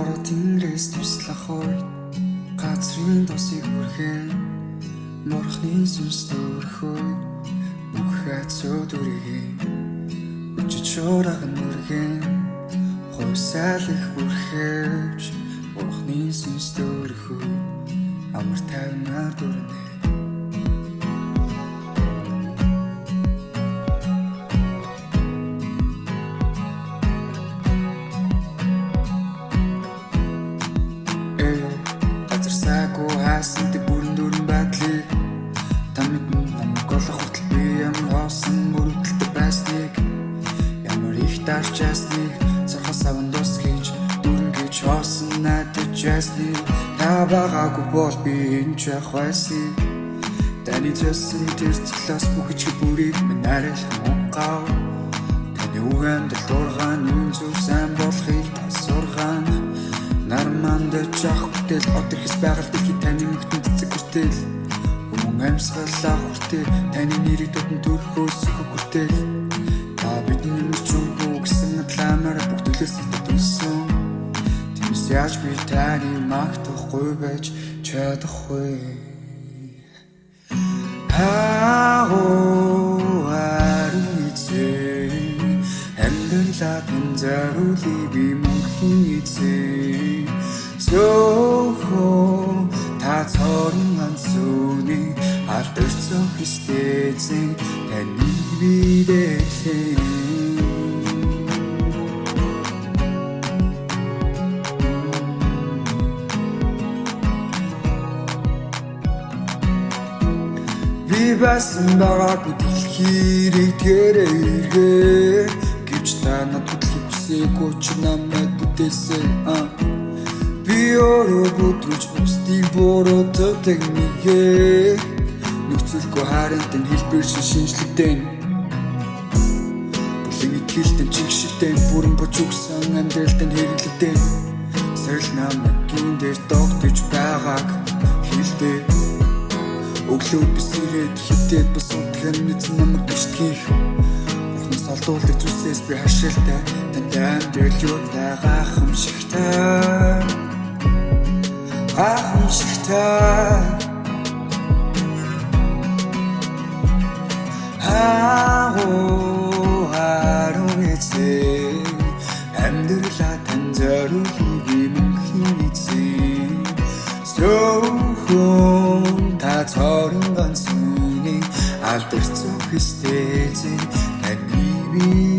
Бороо тэнгэрээс туслах үед газрын тосыг бүрхэн морхны сүнс төрхөө бүх хацууд үргэлж үчиж шуурган үргэн хойсаал их бүрхэж морхны сүнс төрхөө амар тайвнаар дүрнэ. Сайгүй хаасан тэг бүрэн дүрэн байдлыг та мэдэн намайг голох хүртэл би ямар хоосон мөрөлдөлтөй байсныг ямар их дарч ясныг цорхос аван дус хийж дүрэн гэж хоосон найдаж ясныг та байгаагүй бол би энэ ч явах байсан таны зөсөн тэр цоглоос бүхэж бүрийг минь арилах мунгав таны үг амьдрал дургаан юм зөв сайн болохыг та сургаан Нарманд жах хүртэл одорхис байгальд их таны мөхтөн цэцэг хүртэл хүмүүн амьсгалаа хүртэл таны нэрийг дотн төрхөөс хүртэл та бидний мөчөнгөө гэсэн атламаар бүгдөлөөс итэтүүлсэн тиймээс яаж би таны магтахгүй байж чадахгүй Амьдлаад заруулыг би мөнхийн эзэн Зөөхөн та цорын ганцууны алдарцсан Христэзэн таныг бидэхин Би басан байгаагүй дэлхийг тэрээр эргээ Гэвч та над хөдлөх хүсээгүй ч намайг бүтээсэн Би өөрөө бүдрүүлж бусдыг буруутгадаг нэгэ Нөхцөлгүй харантын хэлбэр шинжлэхдээ Бүлэг итгэлтэн чигшигтэй бүрэн бож өгсөн амьдралд нь хэрэглэдэг Сэрэл намайг гин дээр тогтож байгааг хэлдэг Өглөө бисрээд хитээд бас утган мэдсэн намайг төшдгийх Бурхнаас олдуулдаг зүйлсээс би хашилтай Танд амьдрал юу гайхамшигтай Гайхамшигтай Харун эзэн Амьдралаа тань зориулыг би мөнхийн эзэн Зөөхөн та цорын ганцууны алдарцсан Христэзэн таны би